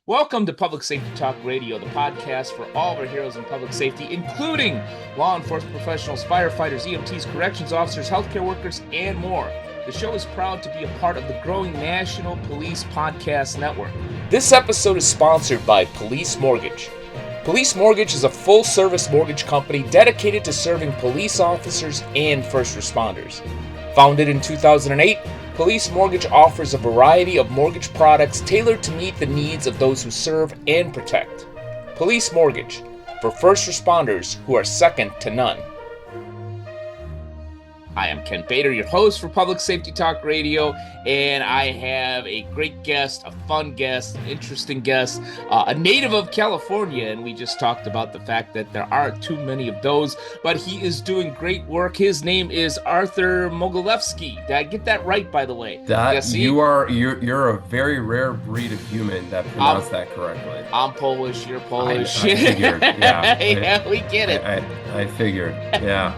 Welcome to Public Safety Talk Radio, the podcast for all of our heroes in public safety, including law enforcement professionals, firefighters, EMTs, corrections officers, healthcare workers, and more. The show is proud to be a part of the growing National Police Podcast Network. This episode is sponsored by Police Mortgage. Police Mortgage is a full-service mortgage company dedicated to serving police officers and first responders. Founded in 2008, Police Mortgage offers a variety of mortgage products tailored to meet the needs of those who serve and protect. Police Mortgage, for first responders who are second to none. I am Ken Bader, your host for Public Safety Talk Radio, and I have a great guest, a fun guest, an interesting guest, a native of California, and we just talked about the fact that there aren't too many of those, but he is doing great work. His name is Arthur Mogilevsky. Did I get that right, by the way? That Yes, you're a very rare breed of human that I'm, pronounced that correctly. I'm Polish, you're Polish. I figured, yeah. Yeah, we get it. I figured, yeah.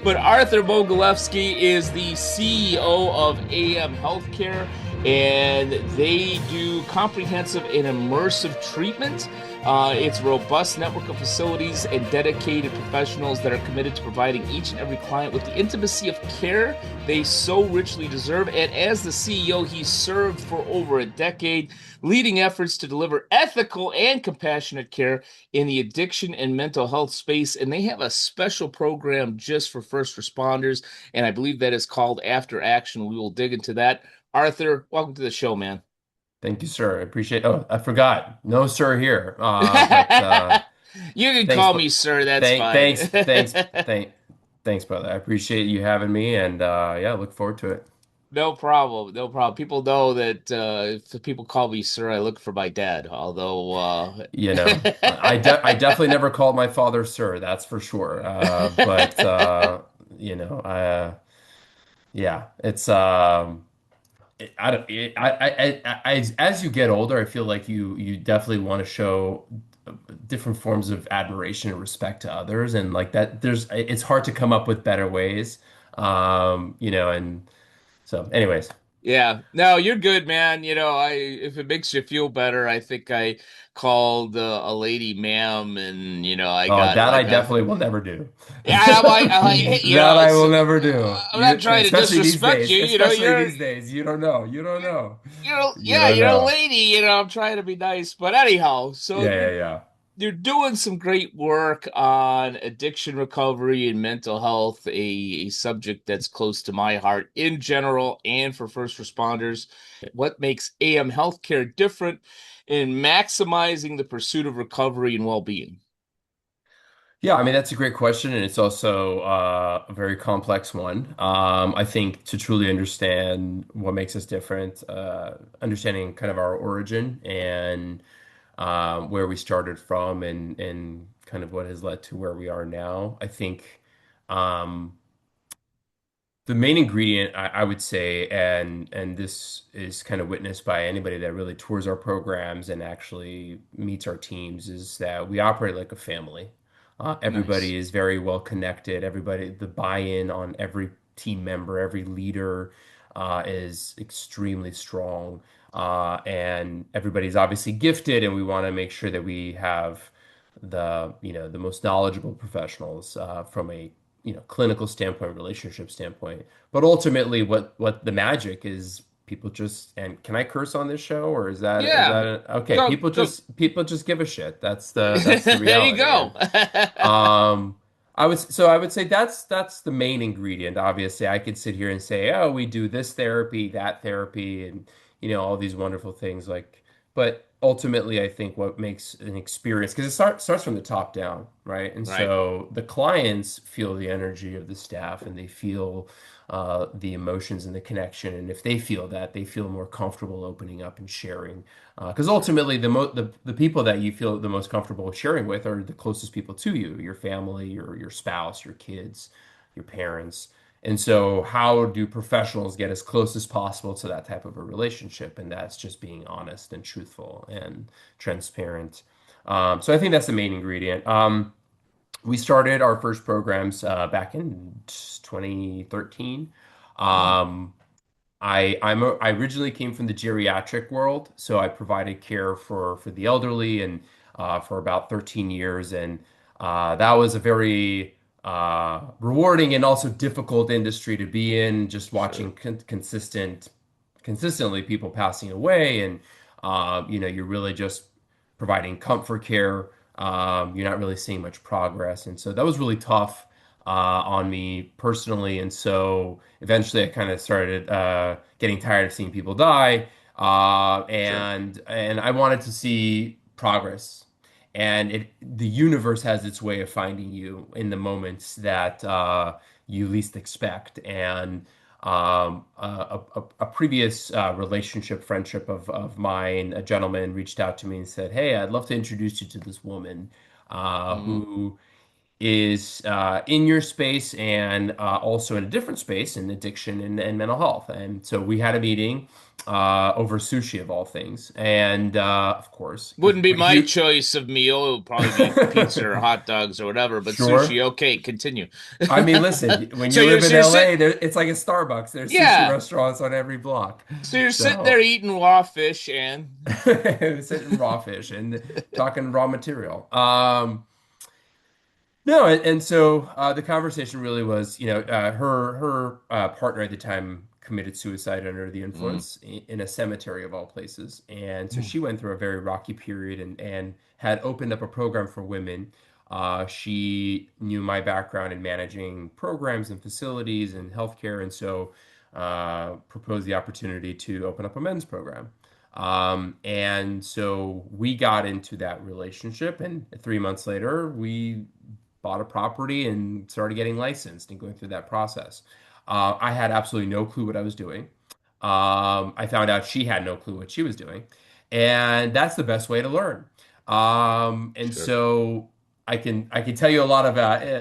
But Arthur Mogilevsky is the CEO of AM Healthcare, and they do comprehensive and immersive treatment. It's a robust network of facilities and dedicated professionals that are committed to providing each and every client with the intimacy of care they so richly deserve. And as the CEO, he served for over a decade, leading efforts to deliver ethical and compassionate care in the addiction and mental health space. And they have a special program just for first responders, and I believe that is called After Action. We will dig into that. Arthur, welcome to the show, man. Thank you, sir. I appreciate. Oh, I forgot. No, sir, here. You can Thanks, call me sir, that's thank, fine. thanks, thanks, thank, thanks, brother. I appreciate you having me, and yeah, look forward to it. No problem, no problem. People know that if people call me sir, I look for my dad. Although, I definitely never called my father sir. That's for sure. But you know, yeah, it's I don't as you get older, I feel like you definitely want to show different forms of admiration and respect to others, and like that it's hard to come up with better ways. And so anyways. yeah, no, you're good, man. I if it makes you feel better, I think I called a lady ma'am, and I Oh, got that I like a definitely will never do. yeah. I'm like, hey, That I will never do. I'm not trying to Especially these disrespect days. you. Especially these days. You don't know. You don't You're, know. You yeah, don't you're a know. lady. I'm trying to be nice, but anyhow, so Yeah, you're yeah, yeah. you're doing some great work on addiction recovery and mental health, a subject that's close to my heart in general and for first responders. What makes AM healthcare different in maximizing the pursuit of recovery and well-being? Yeah, I mean that's a great question, and it's also a very complex one. I think to truly understand what makes us different, understanding kind of our origin and where we started from, and kind of what has led to where we are now. I think um, the main ingredient, I would say, and this is kind of witnessed by anybody that really tours our programs and actually meets our teams, is that we operate like a family. Nice. Everybody is very well connected. Everybody, the buy-in on every team member, every leader is extremely strong. And everybody's obviously gifted, and we want to make sure that we have the most knowledgeable professionals from a clinical standpoint, relationship standpoint. But ultimately, what the magic is, people just, and can I curse on this show, or is that Yeah, okay? go go. People just give a shit. That's the There you reality. go. And um, I would say that's the main ingredient. Obviously, I could sit here and say, oh, we do this therapy, that therapy, and all these wonderful things like, but ultimately, I think what makes an experience, because it starts from the top down, right? And Right. so the clients feel the energy of the staff, and they feel the emotions and the connection. And if they feel that, they feel more comfortable opening up and sharing. Because ultimately, the people that you feel the most comfortable sharing with are the closest people to you, your family, your spouse, your kids, your parents. And so, how do professionals get as close as possible to that type of a relationship? And that's just being honest and truthful and transparent. So, I think that's the main ingredient. We started our first programs back in 2013. Wow. Um, I originally came from the geriatric world, so I provided care for the elderly and for about 13 years, and that was a very rewarding and also difficult industry to be in. Just watching Sure. consistently people passing away, and you're really just providing comfort care. You're not really seeing much progress, and so that was really tough on me personally. And so eventually, I kind of started getting tired of seeing people die, Sure. and I wanted to see progress. And the universe has its way of finding you in the moments that you least expect. And a previous relationship, friendship of mine, a gentleman reached out to me and said, "Hey, I'd love to introduce you to this woman Mm, who is in your space and also in a different space in addiction and mental health." And so we had a meeting over sushi of all things. And of course, because wouldn't be when my he, choice of meal. It would probably be pizza or hot dogs or whatever, but sushi, sure. okay, continue. I mean, listen, when So you you're live so in you're sitting, LA, it's like a Starbucks. There's sushi yeah. restaurants on every block. So you're sitting there So eating raw fish and sitting raw fish and talking raw material. No, and so the conversation really was, her partner at the time committed suicide under the Mm, influence in a cemetery of all places, and so mm, she went through a very rocky period and had opened up a program for women. She knew my background in managing programs and facilities and healthcare, and so proposed the opportunity to open up a men's program. And so we got into that relationship, and 3 months later, we bought a property and started getting licensed and going through that process. I had absolutely no clue what I was doing. I found out she had no clue what she was doing, and that's the best way to learn. And sure. so I can tell you a lot of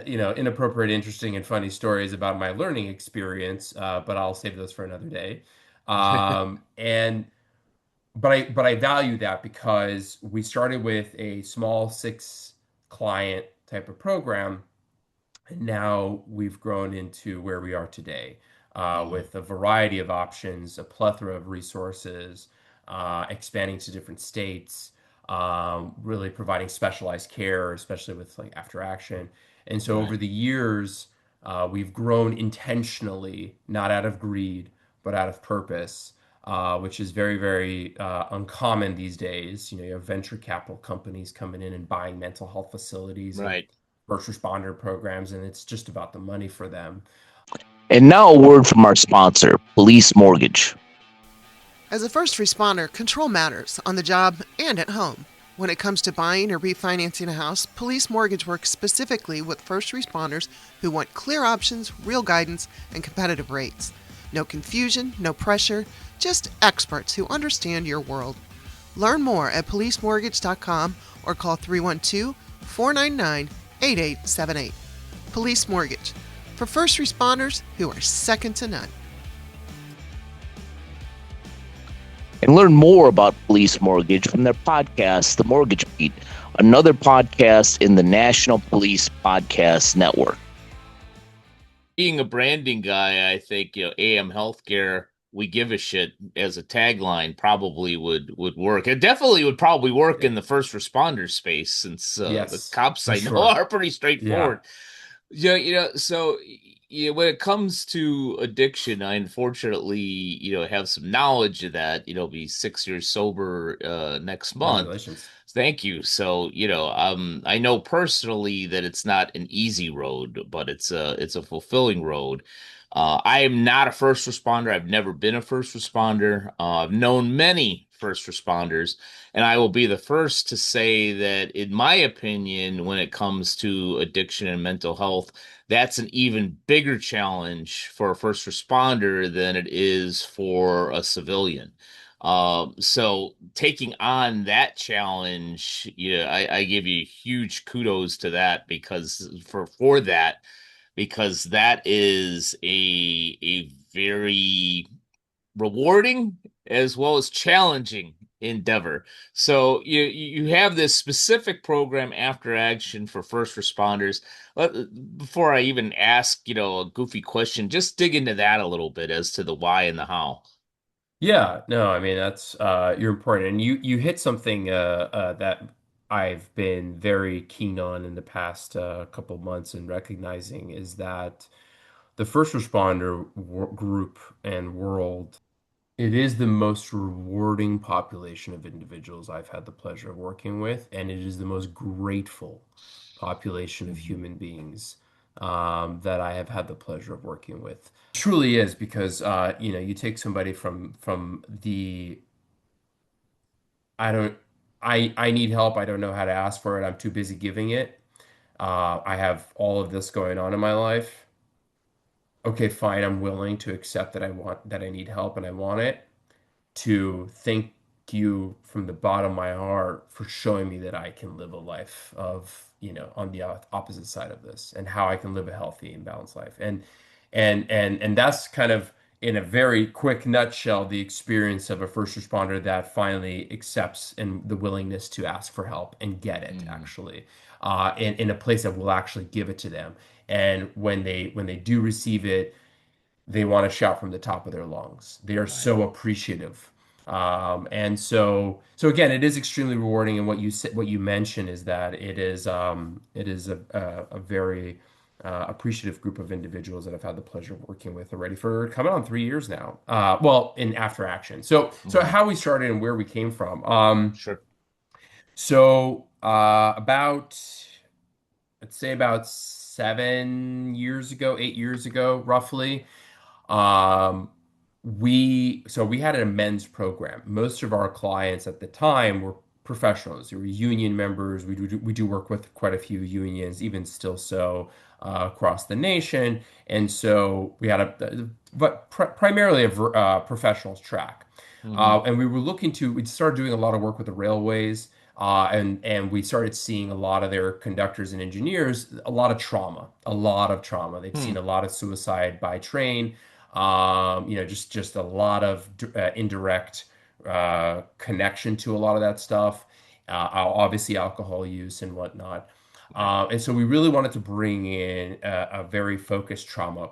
inappropriate, interesting, and funny stories about my learning experience, but I'll save those for another day. And but I value that because we started with a small 6 client type of program, and now we've grown into where we are today, Mm, with a variety of options, a plethora of resources, expanding to different states, really providing specialized care, especially with like after action. And so over right, the years, we've grown intentionally, not out of greed, but out of purpose. Which is very, very uncommon these days. You have venture capital companies coming in and buying mental health facilities and right. first responder programs, and it's just about the money for them. And now a word from our sponsor, Police Mortgage. As a first responder, control matters on the job and at home. When it comes to buying or refinancing a house, Police Mortgage works specifically with first responders who want clear options, real guidance, and competitive rates. No confusion, no pressure, just experts who understand your world. Learn more at policemortgage.com or call 312 499 8878. Police Mortgage, for first responders who are second to none. And learn more about Police Mortgage from their podcast, The Mortgage Beat, another podcast in the National Police Podcast Network. Being a branding guy, I think, AM Healthcare, we give a shit as a tagline probably would work. It definitely would probably work Yeah. in the first responder space since the Yes, cops for I know sure. are pretty Yeah. straightforward. Yeah, so when it comes to addiction, I unfortunately, have some knowledge of that, be 6 years sober next month. Congratulations. Thank you. So, I know personally that it's not an easy road, but it's a fulfilling road. I am not a first responder. I've never been a first responder. I've known many first responders, and I will be the first to say that, in my opinion, when it comes to addiction and mental health, that's an even bigger challenge for a first responder than it is for a civilian. So taking on that challenge, yeah, I give you huge kudos to that because for that, because that is a very rewarding as well as challenging endeavor. So you have this specific program after action for first responders. Before I even ask, a goofy question, just dig into that a little bit as to the why and the how. Yeah, no, I mean that's you're important, and you hit something that I've been very keen on in the past couple months and recognizing is that the first responder group and world, it is the most rewarding population of individuals I've had the pleasure of working with, and it is the most grateful population of Mhm. human beings that I have had the pleasure of working with. Truly is because you take somebody from the I don't I need help, I don't know how to ask for it, I'm too busy giving it. I have all of this going on in my life. Okay, fine, I'm willing to accept that I need help and I want it. To thank you from the bottom of my heart for showing me that I can live a life of, on the opposite side of this and how I can live a healthy and balanced life. And that's kind of in a very quick nutshell the experience of a first responder that finally accepts and the willingness to ask for help and get it Mhm. actually in a place that will actually give it to them. And when they do receive it, they want to shout from the top of their lungs. They are Right. so appreciative. And so again, it is extremely rewarding. And what you said, what you mentioned is that it is a very appreciative group of individuals that I've had the pleasure of working with already for coming on 3 years now. Well, in after action. So Mhm. how we started and where we came from. Sure. About let's say about 7 years ago, 8 years ago, roughly. Um, we had a men's program. Most of our clients at the time were professionals. They were union members. We do work with quite a few unions, even still so across the nation. And so we had but primarily a professionals track. Hmm. And we started doing a lot of work with the railways. And we started seeing a lot of their conductors and engineers, a lot of trauma. They've Hmm. seen a lot of suicide by train, just a lot of indirect connection to a lot of that stuff. Obviously, alcohol use and whatnot. Right. And so we really wanted to bring in a very focused trauma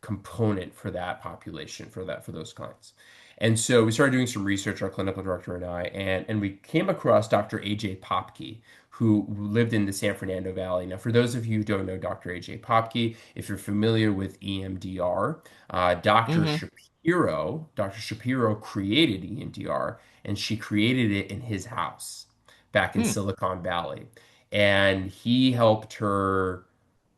component for that population, for those clients. And so we started doing some research, our clinical director and I, and we came across Dr. AJ Popke, who lived in the San Fernando Valley. Now, for those of you who don't know Dr. AJ Popke, if you're familiar with EMDR, Hmm. Dr. Shapiro created EMDR, and she created it in his house back in Hmm. Silicon Valley. And he helped her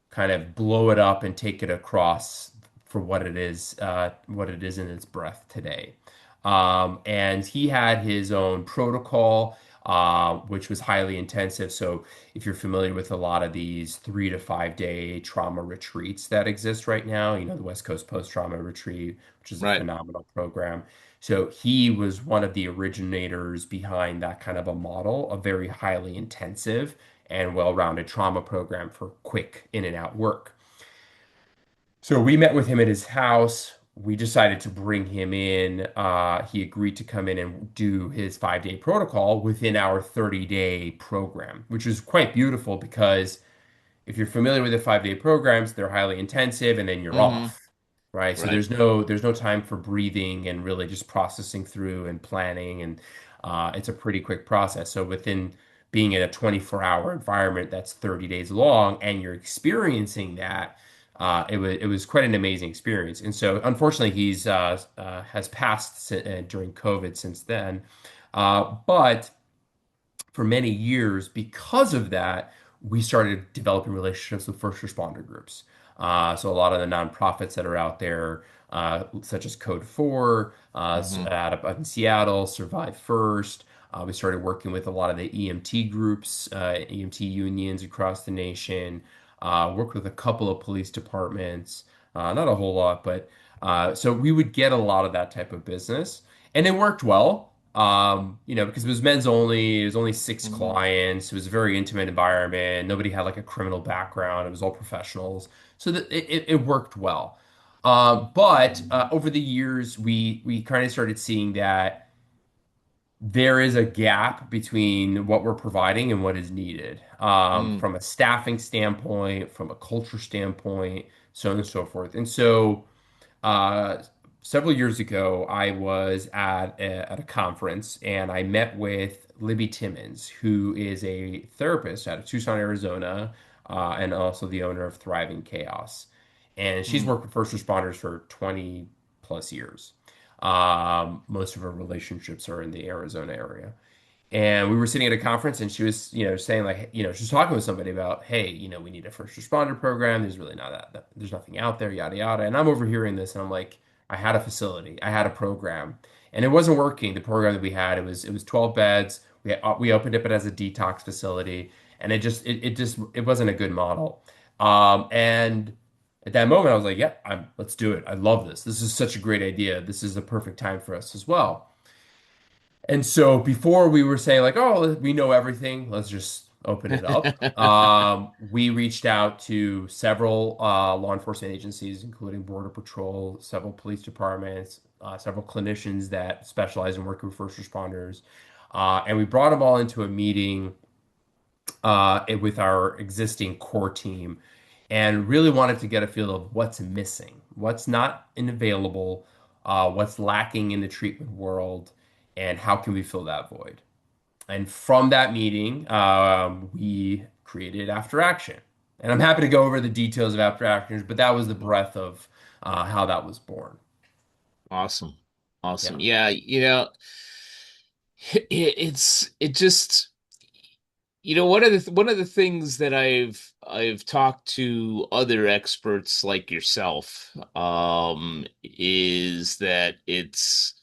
kind of blow it up and take it across for what it is in its breath today. And he had his own protocol, which was highly intensive. So if you're familiar with a lot of these 3 to 5 day trauma retreats that exist right now, the West Coast Post Trauma Retreat, which is a Right. phenomenal program. So he was one of the originators behind that kind of a model, a very highly intensive and well-rounded trauma program for quick in and out work. So we met with him at his house. We decided to bring him in. He agreed to come in and do his 5 day protocol within our 30-day program, which is quite beautiful because if you're familiar with the 5 day programs, they're highly intensive and then you're Hmm. off, right? So Right. there's no time for breathing and really just processing through and planning, and it's a pretty quick process. So within being in a 24-hour environment that's 30 days long and you're experiencing that, it was quite an amazing experience. And so unfortunately he's has passed during COVID since then. But for many years, because of that, we started developing relationships with first responder groups. So a lot of the nonprofits that are out there, such as Code 4, Hmm. out of in Seattle, Survive First. We started working with a lot of the EMT groups, EMT unions across the nation. Worked with a couple of police departments, not a whole lot, but so we would get a lot of that type of business, and it worked well. Because it was men's only, it was only six Hmm. clients. It was a very intimate environment. Nobody had like a criminal background. It was all professionals. So that it worked well. But over the years, we kind of started seeing that there is a gap between what we're providing and what is needed, Mm, from a staffing standpoint, from a culture standpoint, so on and so forth. And so, uh, several years ago, I was at a conference and I met with Libby Timmons, who is a therapist out of Tucson, Arizona, and also the owner of Thriving Chaos. And she's mm, worked with first responders for 20 plus years. Most of her relationships are in the Arizona area. And we were sitting at a conference and she was, saying like, she was talking with somebody about, hey, we need a first responder program. There's really not there's nothing out there, yada, yada. And I'm overhearing this and I'm like, I had a facility, I had a program and it wasn't working. The program that we had, it was 12 beds. We opened it as a detox facility and it wasn't a good model. And at that moment I was like, yeah, let's do it. I love this. This is such a great idea. This is the perfect time for us as well. And so before we were saying like, oh, we know everything, let's just open it up. We reached out to several law enforcement agencies, including Border Patrol, several police departments, several clinicians that specialize in working with first responders. And we brought them all into a meeting with our existing core team and really wanted to get a feel of what's missing, what's not available, what's lacking in the treatment world, and how can we fill that void. And from that meeting, we created After Action. And I'm happy to go over the details of After Action, but that was the breadth of how that was born. awesome. Awesome. Yeah. Yeah, it just one of the things that I've talked to other experts like yourself is that it's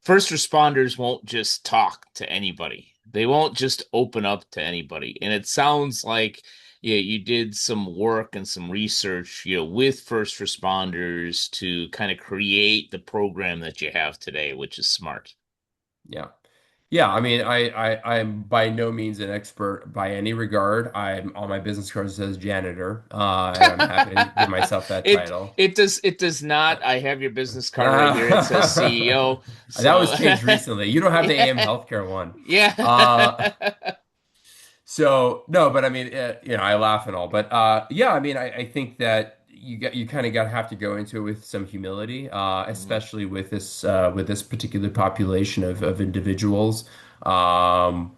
first responders won't just talk to anybody. They won't just open up to anybody. And it sounds like you did some work and some research, with first responders to kind of create the program that you have today, which is smart. Yeah. Yeah, I mean, I'm by no means an expert by any regard. I'm on my business card it says janitor, and I'm happy to give myself that It title. it does not. I have your business card right here. It says That CEO. was So changed recently. You don't have the AM yeah. healthcare one. Uh, Yeah. so no, but I mean, I laugh and all, but yeah, I mean, I think that you kind of got have to go into it with some humility, Mhm. especially with this particular population of individuals. Um,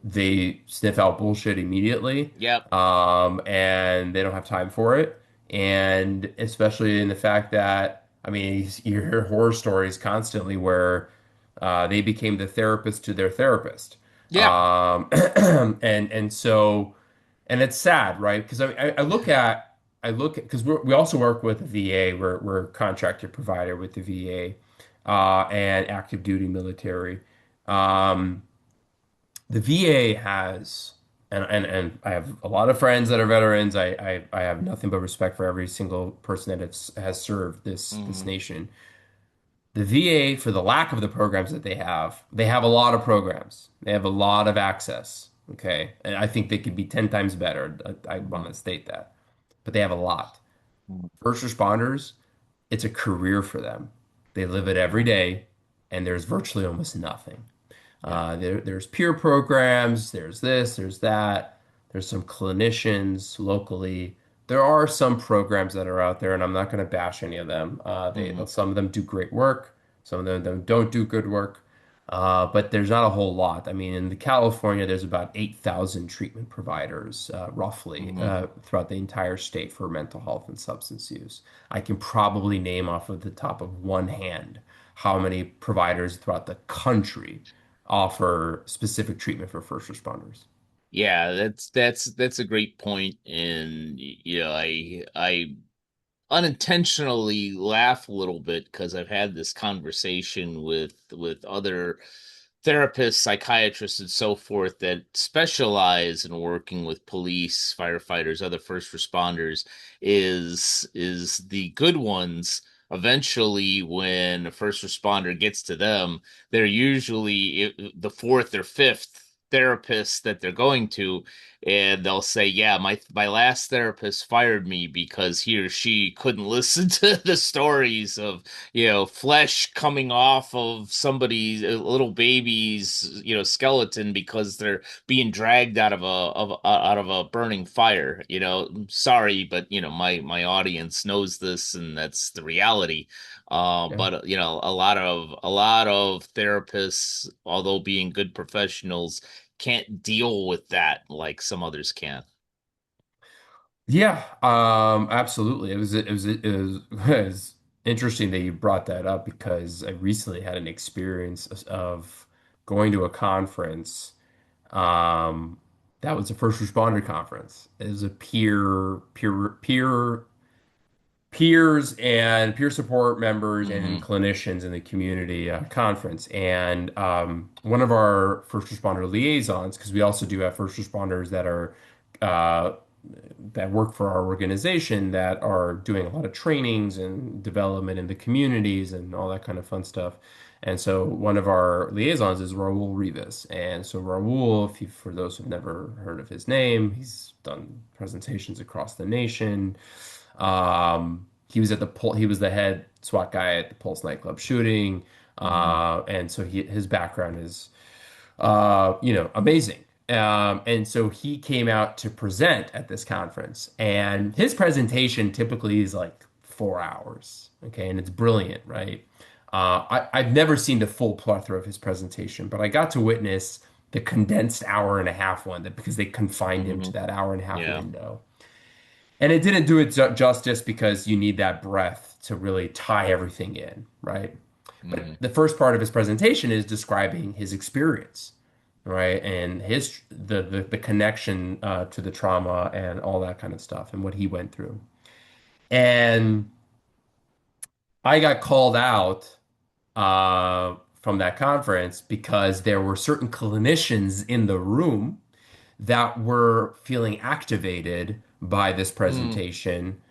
they sniff out bullshit immediately, Yep. and they don't have time for it. And especially in the fact that, I mean, you hear horror stories constantly where they became the therapist to their therapist. Yeah. And so, and it's sad, right? Because I look at, because we also work with the VA, we're a contracted provider with the VA, and active duty military. Um, the VA has, and I have a lot of friends that are veterans. I have nothing but respect for every single person that has served this Hmm. nation. The VA, for the lack of the programs that they have a lot of programs. They have a lot of access. Okay, and I think they could be 10 times better. I want to state that, but they have a lot. First responders, it's a career for them. They live it every Yeah. day, and there's virtually almost nothing. Yeah. There's peer programs, there's this, there's that, there's some clinicians locally. There are some programs that are out there, and I'm not going to bash any of them. Hmm. Some of them do great work, some of them don't do good work, but there's not a whole lot. I mean, in California, there's about 8,000 treatment providers, roughly, Hmm. throughout the entire state for mental health and substance use. I can probably name off of the top of one hand how many providers throughout the country offer specific treatment for first responders. Yeah, that's a great point. And I unintentionally laugh a little bit because I've had this conversation with other therapists, psychiatrists, and so forth that specialize in working with police, firefighters, other first responders. Is the good ones eventually, when a first responder gets to them, they're usually the fourth or fifth therapist that they're going to, and they'll say, "Yeah, my last therapist fired me because he or she couldn't listen to the stories of, flesh coming off of somebody's little baby's, skeleton because they're being dragged out of a burning fire." Sorry, but my audience knows this, and that's the reality. Yeah. But a lot of therapists, although being good professionals, can't deal with that like some others can. Yeah, absolutely. It was interesting that you brought that up because I recently had an experience of going to a conference. Um, that was a first responder conference. It was a peers and peer support members and Hmm. clinicians in the community conference. And one of our first responder liaisons, because we also do have first responders uh, that work for our organization that are doing a lot of trainings and development in the communities and all that kind of fun stuff. And so one of our liaisons is Raul Rivas. And so Raul, for those who've never heard of his name, he's done presentations across the nation. He was he was the head SWAT guy at the Pulse nightclub shooting. Hmm. And so his background is amazing. And so he came out to present at this conference, and his presentation typically is like 4 hours. Okay, and it's brilliant, right? I've never seen the full plethora of his presentation, but I got to witness the condensed hour and a half one that because they confined him Hmm. to that hour and a half Yeah. window. And it didn't do it justice because you need that breath to really tie everything in, right? But Hmm. the first part of his presentation is describing his experience, right? And the connection to the trauma and all that kind of stuff and what he went through. And I got called out from that conference because there were certain clinicians in the room that were feeling activated by this Mm. presentation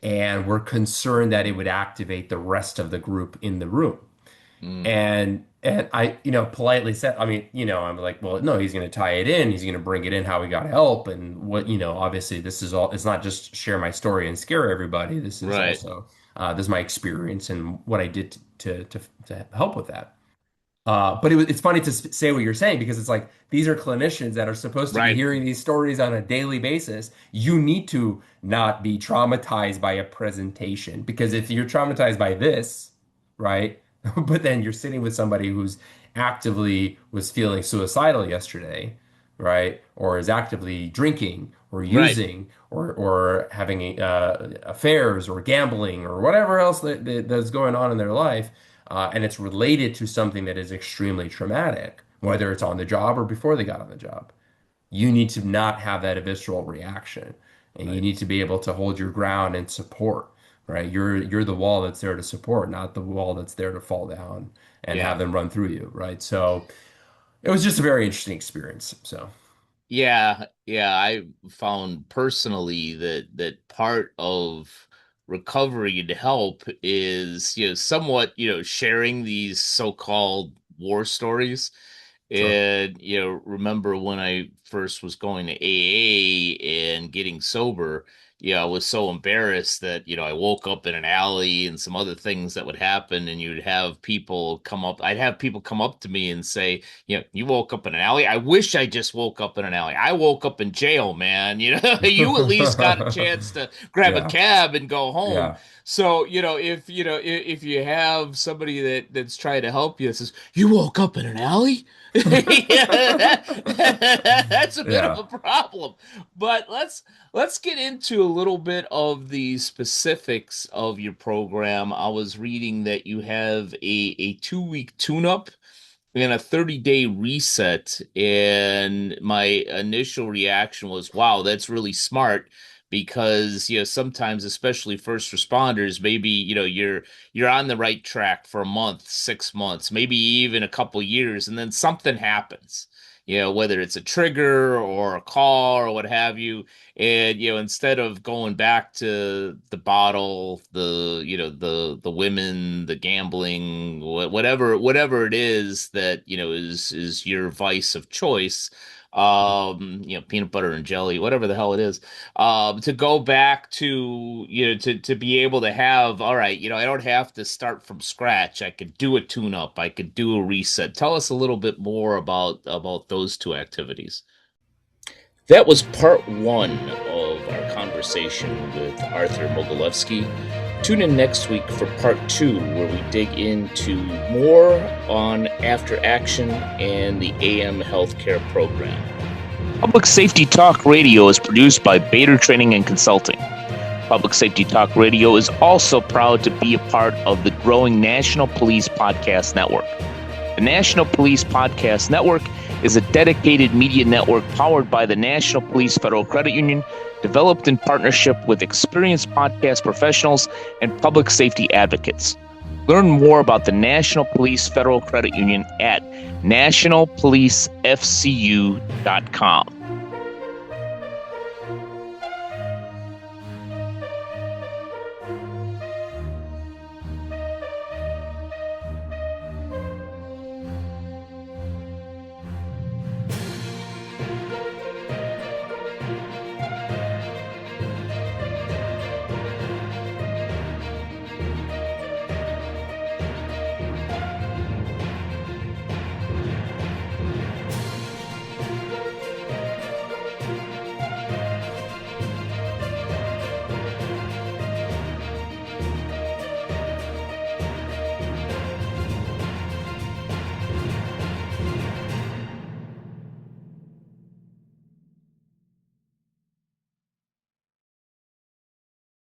and were concerned that it would activate the rest of the group in the room. Mm. And I, politely said, I mean, I'm like, well, no, he's going to tie it in. He's going to bring it in how we got help. And what, obviously this is all, it's not just share my story and scare everybody. This is Right. also, this is my experience and what I did to help with that. But it's funny to say what you're saying because it's like these are clinicians that are supposed to be Right. hearing these stories on a daily basis. You need to not be traumatized by a presentation because if you're traumatized by this, right? But then you're sitting with somebody who's actively was feeling suicidal yesterday, right? Or is actively drinking or Right. using or having affairs or gambling or whatever else that's going on in their life and it's related to something that is extremely traumatic, whether it's on the job or before they got on the job. You need to not have that visceral reaction, and you Right. need to be able to hold your ground and support. Right, you're the wall that's there to support, not the wall that's there to fall down and Yeah. have them run through you. Right, so it was just a very interesting experience. So Yeah, yeah, I found personally that part of recovery and help is, somewhat, sharing these so-called war stories. sure. And, remember when I first was going to AA and getting sober, I was so embarrassed that, I woke up in an alley and some other things that would happen, and you'd have people come up. I'd have people come up to me and say, you woke up in an alley. I wish I just woke up in an alley. I woke up in jail, man. You at least got a chance to grab a Yeah, cab and go home. yeah, So, if you have somebody that's trying to help you that says, "You woke up in an alley?" Yeah, that's a bit of yeah. a problem. But let's get into a little bit of the specifics of your program. I was reading that you have a 2 week tune-up and a 30-day reset. And my initial reaction was, wow, that's really smart because, sometimes, especially first responders, maybe, you're on the right track for a month, 6 months, maybe even a couple years, and then something happens. whether it's a trigger or a call or what have you. And, instead of going back to the bottle, the women, the gambling, whatever it is that, is your vice of choice, peanut butter and jelly, whatever the hell it is, to go back to, to be able to have, all right, I don't have to start from scratch. I could do a tune-up. I could do a reset. Tell us a little bit more about those two activities. That was part one of our conversation with Arthur Mogilevsky. Tune in next week for part two, where we dig into more on after action and the AM healthcare program. Public Safety Talk Radio is produced by Bader Training and Consulting. Public Safety Talk Radio is also proud to be a part of the growing National Police Podcast Network. The National Police Podcast Network is a dedicated media network powered by the National Police Federal Credit Union, developed in partnership with experienced podcast professionals and public safety advocates. Learn more about the National Police Federal Credit Union at nationalpolicefcu.com.